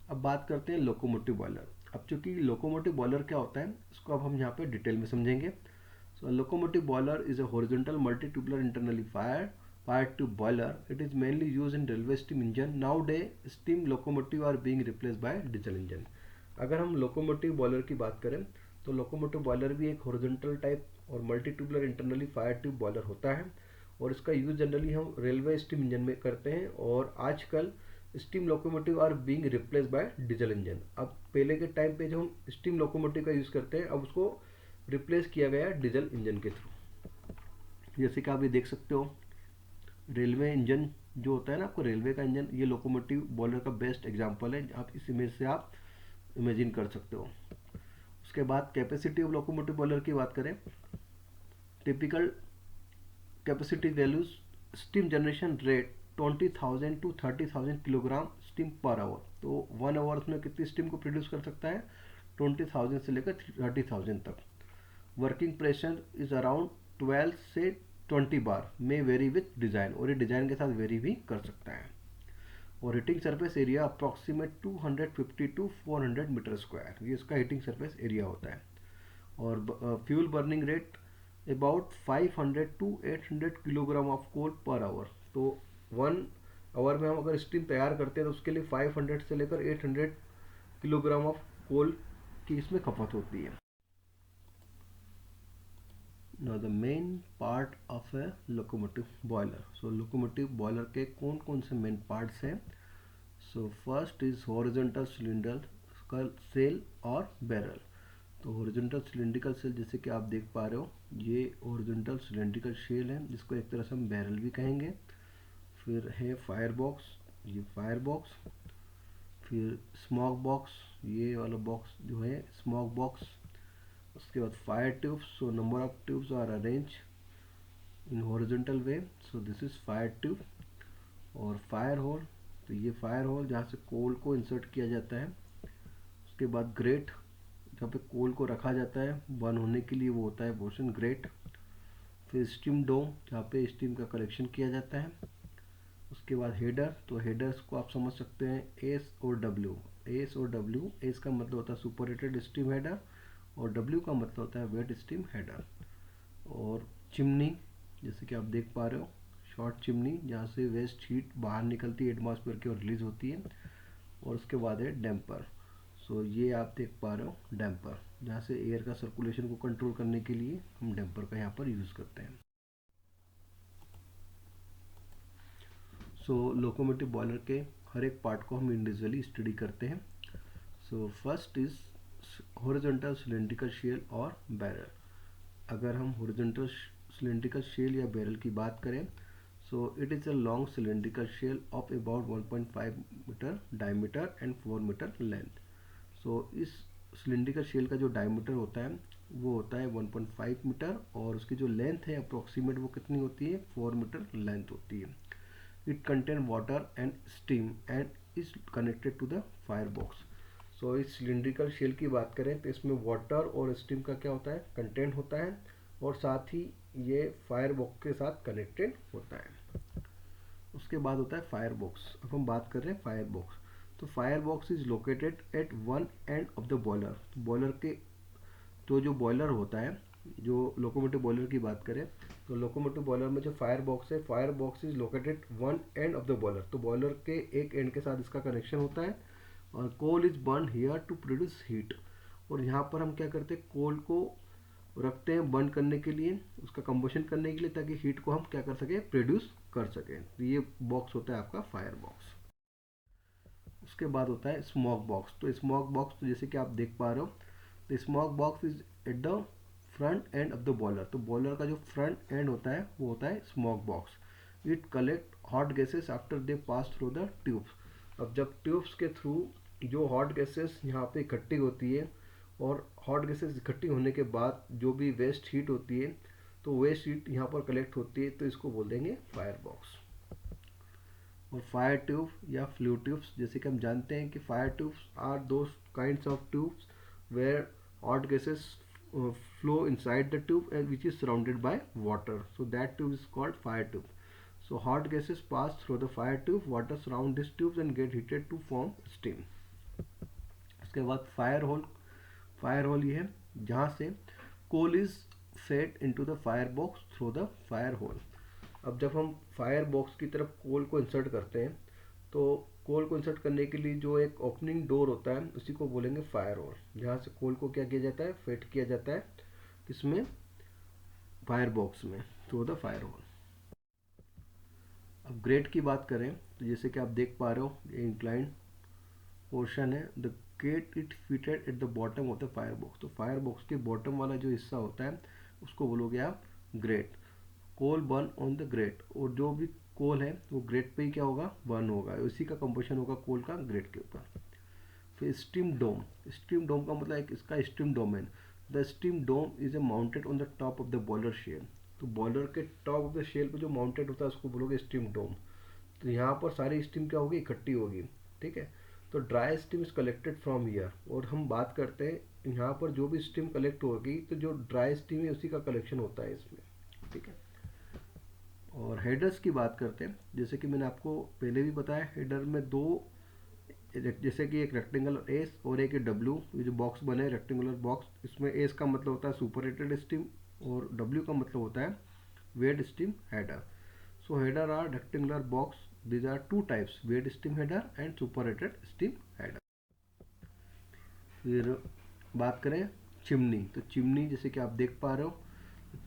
अब बात करते हैं लोकोमोटिव बॉयलर। अब चूंकि लोकोमोटिव बॉयलर क्या होता है इसको अब हम यहाँ पे डिटेल में समझेंगे। So locomotive boiler is a horizontal multi tubular internally fired tube boiler. It is mainly used in railway steam engine. Nowadays steam locomotive are being replaced by diesel engine. अगर हम लोकोमोटिव बॉयलर की बात करें तो locomotive boiler भी एक horizontal type और multi tubular internally fire tube boiler होता है और इसका यूज जनरली हम रेलवे स्टीम इंजन में करते हैं। और आजकल steam locomotive are being replace by diesel engine. अब पहले के टाइम पे जो हम स्टीम लोकोमोटिव का यूज़ करते हैं अब उसको रिप्लेस किया गया है डीजल इंजन के थ्रू। जैसे कि आप ये देख सकते हो रेलवे इंजन जो होता है ना आपको रेलवे का इंजन, ये लोकोमोटिव बॉयलर का बेस्ट एग्जांपल है। आप इस इमेज से आप इमेजिन कर सकते हो। उसके बाद कैपेसिटी ऑफ लोकोमोटिव बॉयलर की बात करें, typical capacity values steam generation rate 20,000 to 30,000 kilogram steam per hour. तो 1 आवर्स में कितनी स्टीम को प्रोड्यूस कर सकता है 20,000 से लेकर 30,000 तक। वर्किंग प्रेशर इज अराउंड 12 से 20 बार, में वेरी विथ डिज़ाइन, और ये डिज़ाइन के साथ वेरी भी कर सकता है। और heating surface area approximate 250 to 400 metre square, ये इसका हीटिंग सरफेस एरिया होता है। और fuel burning rate about 500 to 800 kilogram of coal per hour. तो 1 आवर में हम अगर स्टीम तैयार करते हैं तो उसके लिए 500 से लेकर 800 किलोग्राम ऑफ कोल की इसमें खपत होती है। Now the main part of a locomotive boiler. So locomotive boiler के कौन कौन से main parts हैं? So first is horizontal cylindrical cell और barrel. तो horizontal cylindrical cell जैसे कि आप देख पा रहे हो ये horizontal cylindrical shell है जिसको एक तरह से हम barrel भी कहेंगे। फिर है फायर बॉक्स, ये फायर बॉक्स। फिर स्मोक बॉक्स, ये वाला बॉक्स जो है स्मोक बॉक्स। उसके बाद fire tubes, so number of tubes are arrange in horizontal way, so this is fire tube. और फायर होल, तो ये फायर होल जहाँ से कोल को इंसर्ट किया जाता है। उसके बाद ग्रेट, जहाँ पे कोल को रखा जाता है बर्न होने के लिए, वो होता है पोर्शन ग्रेट। फिर स्टीम डोम, जहाँ पे स्टीम का कलेक्शन किया जाता है। उसके बाद हेडर, तो हेडर्स को आप समझ सकते हैं एस और डब्ल्यू। एस और डब्ल्यू, एस का मतलब होता है सुपर हीटेड स्टीम हेडर और डब्ल्यू का मतलब होता है वेट स्टीम हेडर। और चिमनी, जैसे कि आप देख पा रहे हो शॉर्ट चिमनी, जहाँ से वेस्ट हीट बाहर निकलती है एटमॉस्फेयर की और रिलीज होती है। और उसके बाद है डैम्पर, सो ये आप देख पा रहे हो डैम्पर, जहाँ से एयर का सर्कुलेशन को कंट्रोल करने के लिए हम डैम्पर का यहाँ पर यूज़ करते हैं। सो लोकोमोटिव बॉयलर के हर एक पार्ट को हम इंडिविजुअली स्टडी करते हैं। So first is horizontal cylindrical shell और बैरल। अगर हम हॉरिजॉन्टल सिलेंड्रिकल शेल या बैरल की बात करें, so it is a long cylindrical shell of about 1.5 metre diameter and 4 metre length. So इस सिलेंड्रिकल शेल का जो डायमीटर होता है वो होता है 1.5 मीटर और उसकी जो लेंथ है अप्रोक्सीमेट वो कितनी होती है 4 मीटर लेंथ होती है। It contain water and steam and is connected to the fire box. So इस सिलिंड्रिकल शेल की बात करें तो इसमें वाटर और स्टीम का क्या होता है कंटेंट होता है और साथ ही ये फायर बॉक्स के साथ कनेक्टेड होता है। उसके बाद होता है फायर बॉक्स। अब हम बात कर रहे हैं फायर बॉक्स। तो fire box is located at one end of the boiler. Boiler के तो जो बॉयलर होता है, जो लोकोमोटिव बॉयलर की बात करें तो लोकोमोटिव बॉयलर में जो फायर बॉक्स है, fire box is located one end of the boiler. तो बॉयलर के एक एंड के साथ इसका कनेक्शन होता है और coal is burn here to produce heat. और यहाँ पर हम क्या करते हैं कोल को रखते हैं बर्न करने के लिए, उसका कंबशन करने के लिए, ताकि हीट को हम क्या कर सकें प्रोड्यूस कर सकें। तो ये बॉक्स होता है आपका फायर बॉक्स। उसके बाद होता है स्मोक बॉक्स। तो स्मोक बॉक्स तो जैसे कि आप देख पा रहे हो, तो smoke box is at the front end of the boiler. तो बॉयलर का जो फ्रंट एंड होता है वो होता है smoke box. It collect hot gases after they pass through the tubes. अब जब ट्यूब्स के थ्रू जो हॉट गैसेस यहाँ पे इकट्ठी होती है और हॉट गैसेस इकट्ठी होने के बाद जो भी वेस्ट हीट होती है तो वेस्ट हीट यहाँ पर कलेक्ट होती है, तो इसको बोल देंगे फायर बॉक्स। और फायर ट्यूब या फ्लू ट्यूब्स, जैसे कि हम जानते हैं कि fire tubes are those kinds of tubes where hot gases flow inside the tube and which is surrounded by water, so that tube is called fire tube. So hot gases pass through the fire tube, water surround these tubes and get heated to form steam. उसके बाद fire whole ये है जहाँ से coal is fed into the fire box through the fire hole. अब जब हम fire box की तरफ कोल को इंसर्ट करते हैं तो कोल को इंसर्ट करने के लिए जो एक ओपनिंग डोर होता है उसी को बोलेंगे फायर होल, जहाँ से कोल को क्या किया जाता है, फेड किया जाता है किसमें, फायर बॉक्स में, थ्रू द फायर होल। अब ग्रेट की बात करें तो जैसे कि आप देख पा रहे हो ये इंक्लाइंड पोर्शन है, the grate it fitted at the bottom of the fire box. तो फायर बॉक्स के बॉटम वाला जो हिस्सा होता है उसको बोलोगे आप grate. Coal burn on the grate, और जो भी कोल है वो ग्रेट पे ही क्या होगा, बर्न होगा, उसी का कंबशन होगा कोल का ग्रेट के ऊपर। फिर स्टीम डोम, स्टीम डोम का मतलब एक इसका steam domain. The steam dome is a mounted on the top of the boiler shell. तो बॉयलर के टॉप ऑफ द शेल पे जो माउंटेड होता है उसको बोलोगे स्टीम डोम। तो यहाँ पर सारी स्टीम क्या होगी, इकट्ठी होगी, ठीक है। तो dry steam is collected from here, और हम बात करते हैं यहाँ पर जो भी स्टीम कलेक्ट होगी तो जो ड्राई स्टीम है उसी का कलेक्शन होता है इसमें, ठीक है। और हेडर्स की बात करते हैं, जैसे कि मैंने आपको पहले भी बताया हेडर में दो, जैसे कि एक रेक्टेंगुलर एस और एक डब्ल्यू, ये जो बॉक्स बने रेक्टेंगुलर बॉक्स, इसमें एस का मतलब होता है सुपरहेटेड स्टीम और डब्ल्यू का मतलब होता है wet steam header. So header are rectangular box, these are two types, weight steam header and superheated steam header। फिर बात करें चिमनी, तो चिमनी जैसे कि आप देख पा रहे हो,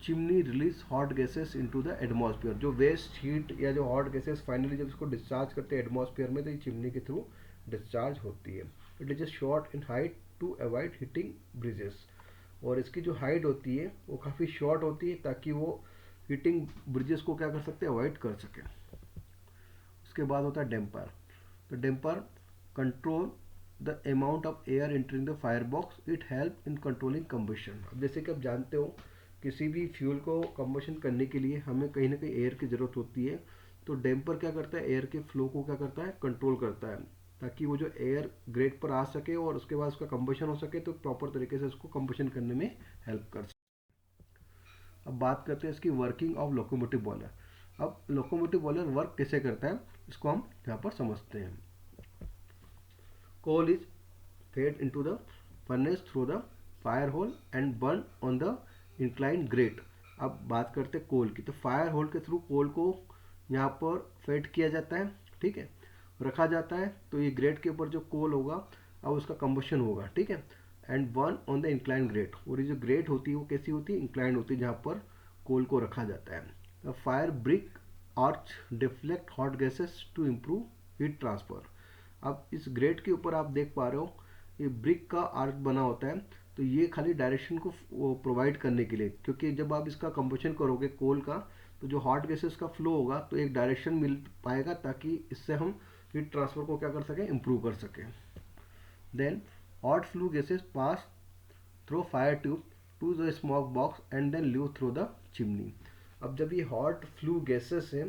chimney release hot gases into the atmosphere. जो वेस्ट हीट या जो हॉट गैसेस फाइनली जब इसको डिस्चार्ज करते हैं एटमॉस्फेयर में तो ये चिमनी के थ्रू डिस्चार्ज होती है। It is short in height to avoid hitting bridges, और इसकी जो हाइट होती है वो काफ़ी शॉर्ट होती है ताकि वो हीटिंग ब्रिजेस को क्या कर सकते हैं, अवॉइड कर सके। उसके बाद होता है डेम्पर। तो damper control the amount of air entering the fire box, it help in controlling combustion. अब जैसे कि आप जानते हो किसी भी फ्यूल को कंबशन करने के लिए हमें कहीं ना कहीं एयर की ज़रूरत होती है, तो डेम्पर क्या करता है, एयर के फ्लो को क्या करता है, कंट्रोल करता है, ताकि वो जो एयर ग्रेट पर आ सके और उसके बाद उसका कंबशन हो सके, तो प्रॉपर तरीके से उसको कंबशन करने में हेल्प कर सके। अब बात करते हैं इसकी वर्किंग ऑफ लोकोमोटिव बॉयलर। अब लोकोमोटिव बॉयलर वर्क कैसे करता है इसको हम यहाँ पर समझते हैं। Coal is fed into the furnace through the fire hole and burn on the inclined grate. अब बात करते हैं कोल की, तो फायर होल के थ्रू कोल को यहाँ पर फेड किया जाता है, ठीक है, रखा जाता है। तो ये ग्रेट के ऊपर जो कोल होगा अब उसका कंबशन होगा, ठीक है, and burn on the inclined great. और ये जो ग्रेट होती है वो कैसी होती है, इंक्लाइंड होती है, जहाँ पर कोल को रखा जाता है। Fire brick arch deflect hot gases to improve heat transfer. अब इस ग्रेट के ऊपर आप देख पा रहे हो ये ब्रिक का आर्च बना होता है, तो ये खाली डायरेक्शन को प्रोवाइड करने के लिए, क्योंकि जब आप इसका कंबशन करोगे कोल का तो जो हॉट गैसेस का फ्लो होगा तो एक डायरेक्शन मिल पाएगा ताकि इससे हम हीट ट्रांसफर को क्या कर सकें, इम्प्रूव कर सकें। Then hot flue gases pass through fire tube to the smoke box and then leave through the chimney. अब जब ये हॉट फ्लू गैसेस है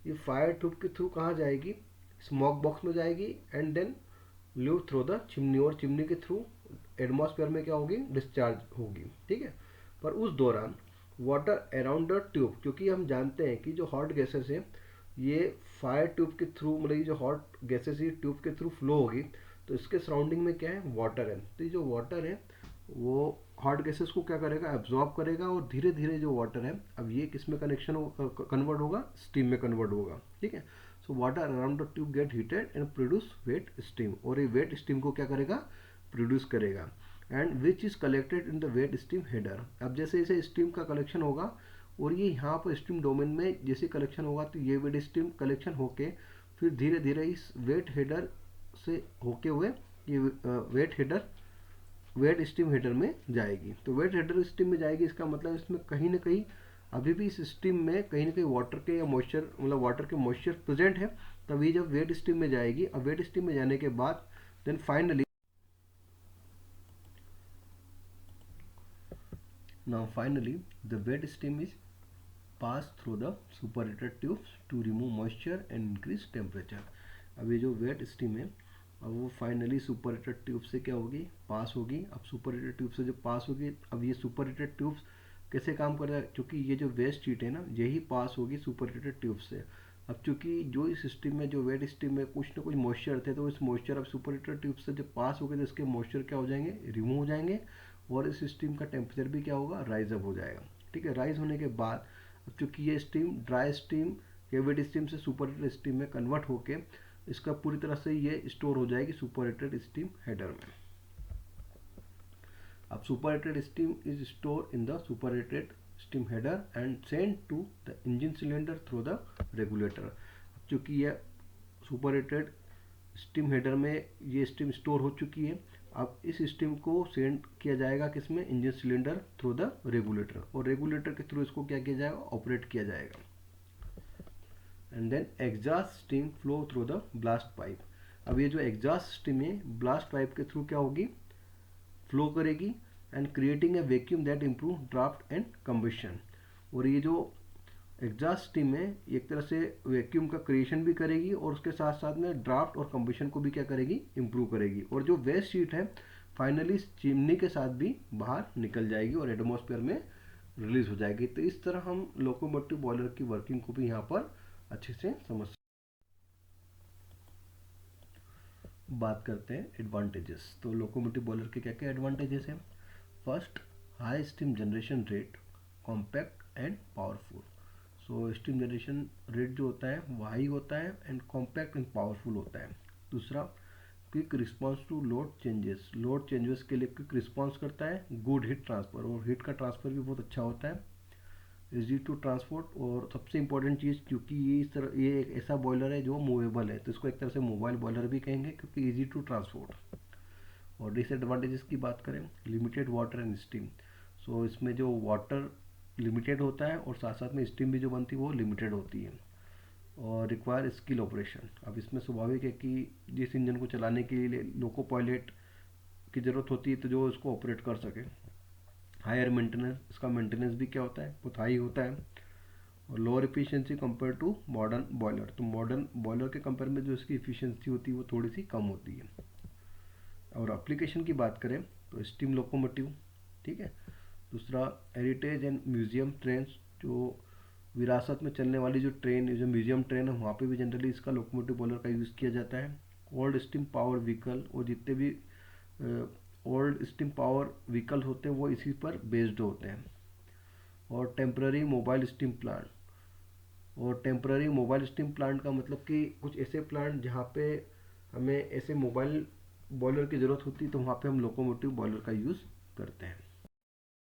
ये फायर ट्यूब के थ्रू कहाँ जाएगी, स्मोक बॉक्स में जाएगी and then leave through the chimney, और चिमनी के थ्रू एटमॉस्फेयर में क्या होगी, डिस्चार्ज होगी, ठीक है। पर उस दौरान वाटर अराउंड द ट्यूब, क्योंकि हम जानते हैं कि जो हॉट गैसेस है ये फायर ट्यूब के थ्रू, मतलब ये जो हॉट गैसेस ये ट्यूब के थ्रू फ्लो होगी, तो इसके सराउंडिंग में क्या है, वाटर है। तो ये जो वाटर है वो हॉट गैसेस को क्या करेगा, एब्जॉर्ब करेगा, और धीरे धीरे जो वाटर है अब ये किस में कनेक्शन कन्वर्ट होगा, स्टीम में कन्वर्ट होगा, ठीक है। So water around the tube get heated and produce wet steam, और ये वेट स्टीम को क्या करेगा, प्रोड्यूस करेगा, and which is collected in the wet steam header. अब जैसे जैसे स्टीम का कलेक्शन होगा और ये यहाँ पर स्टीम डोमेन में जैसे कलेक्शन होगा तो ये वेट स्टीम कलेक्शन होके फिर धीरे धीरे इस वेट हेडर से होके हुए ये वेट स्टीम हेडर में जाएगी। तो वेट हेडर स्टीम में जाएगी, इसका मतलब इसमें कहीं ना कहीं अभी भी इस स्टीम में कहीं ना कहीं वाटर के या मॉइस्चर, मतलब वाटर के मॉइस्चर प्रेजेंट है, तभी जब वेट स्टीम में जाएगी। अब वेट स्टीम में जाने के बाद then finally the wet steam is passed through the superheated tubes to remove moisture and increase temperature। अब ये जो वेट स्टीम है अब वो फाइनली सुपरहीटेड ट्यूब से क्या होगी, पास होगी। अब सुपरहीटेड ट्यूब से जब पास होगी, अब ये सुपरहीटेड ट्यूब्स कैसे काम कर रहा है, क्योंकि ये जो वेस्ट हीट है ना यही पास होगी सुपरहीटेड ट्यूब से, अब चूंकि जो इस स्टीम में, जो वेट स्टीम में कुछ ना कुछ मॉइस्चर थे, तो इस मॉइस्चर अब सुपरहीटर ट्यूब से जब पास हो गए तो इसके मॉइस्चर क्या हो जाएंगे, रिमूव हो जाएंगे, और इस स्टीम का टेम्परेचर भी क्या होगा, राइज अप हो जाएगा। ठीक है, राइज होने के बाद अब चूंकि ये स्टीम ड्राई स्टीम या वेट स्टीम से सुपरहीटर स्टीम में कन्वर्ट होके इसका पूरी तरह से ये स्टोर हो जाएगी सुपरहीटेड स्टीम हेडर में। अब superheated steam is stored in the superheated steam header and sent to the engine cylinder through the regulator। चूंकि यह सुपरहीटेड स्टीम हेडर में ये स्टीम स्टोर हो चुकी है, अब इस स्टीम को सेंड किया जाएगा किसमें, engine cylinder through the regulator, और रेगुलेटर के थ्रू इसको क्या किया जाएगा, ऑपरेट किया जाएगा। And then exhaust steam flow through the blast pipe. अब ये जो एग्जॉस्ट स्टीम है ब्लास्ट पाइप के थ्रू क्या होगी, फ्लो करेगी, and creating a vacuum that improve draught and combustion. और ये जो एग्जॉस्ट स्टीम है एक तरह से वैक्यूम का क्रिएशन भी करेगी और उसके साथ साथ में ड्राफ्ट और कंबशन को भी क्या करेगी, इम्प्रूव करेगी, और जो वेस्ट हीट है फाइनली चिमनी के साथ भी बाहर निकल जाएगी और एटमॉस्फेयर में रिलीज हो जाएगी। तो इस तरह हम लोकोमोटिव बॉयलर की वर्किंग को भी यहाँ पर अच्छे से समझ। बात करते हैं एडवांटेजेस। तो लोकोमोटिव बॉयलर के क्या क्या एडवांटेजेस हैं। First, high steam generation rate, compact and powerful. So steam generation rate जो होता है वो हाई होता है एंड कॉम्पैक्ट एंड पावरफुल होता है। दूसरा, quick response to load changes, load changes के लिए क्विक रिस्पॉन्स करता है। गुड हीट ट्रांसफर, और हीट का ट्रांसफर भी बहुत अच्छा होता है। इजी टू ट्रांसपोर्ट, और सबसे इंपॉर्टेंट चीज़, क्योंकि ये इस तरह ये एक ऐसा बॉयलर है जो मूवेबल है, तो इसको एक तरह से मोबाइल बॉयलर भी कहेंगे क्योंकि इजी टू ट्रांसपोर्ट। और डिसएडवांटेजेस की बात करें, लिमिटेड वाटर एंड स्टीम। सो इसमें जो वाटर लिमिटेड होता है और साथ साथ में स्टीम भी जो बनती है वो लिमिटेड होती है। और रिक्वायर स्किल ऑपरेशन, अब इसमें स्वाभाविक है कि जिस इंजन को चलाने के लिए लोको पायलट की ज़रूरत होती है तो जो इसको ऑपरेट कर सके। हायर मेंटेनेंस, इसका मेंटेनेंस भी क्या होता है, बहुत हाई होता है। और lower efficiency compare to modern boiler, तो मॉडर्न बॉयलर के कंपेयर में जो इसकी इफिशियंसी होती है वो थोड़ी सी कम होती है। और एप्लीकेशन की बात करें तो स्टीम लोकोमोटिव, ठीक है। दूसरा, हेरिटेज एंड म्यूजियम ट्रेन, जो विरासत में चलने वाली जो ट्रेन, जो म्यूजियम ट्रेन है वहाँ पे भी जनरली इसका लोकोमोटिव बॉयलर का यूज़ किया जाता है। ओल्ड स्टीम पावर व्हीकल, और जितने भी ओल्ड स्टीम पावर व्हीकल होते हैं वो इसी पर बेस्ड होते हैं। और टेम्पररी मोबाइल स्टीम प्लांट, और टेम्पररी मोबाइल स्टीम प्लांट का मतलब कि कुछ ऐसे प्लांट जहाँ पे हमें ऐसे मोबाइल बॉयलर की ज़रूरत होती है तो वहाँ पे हम लोकोमोटिव बॉयलर का यूज़ करते हैं।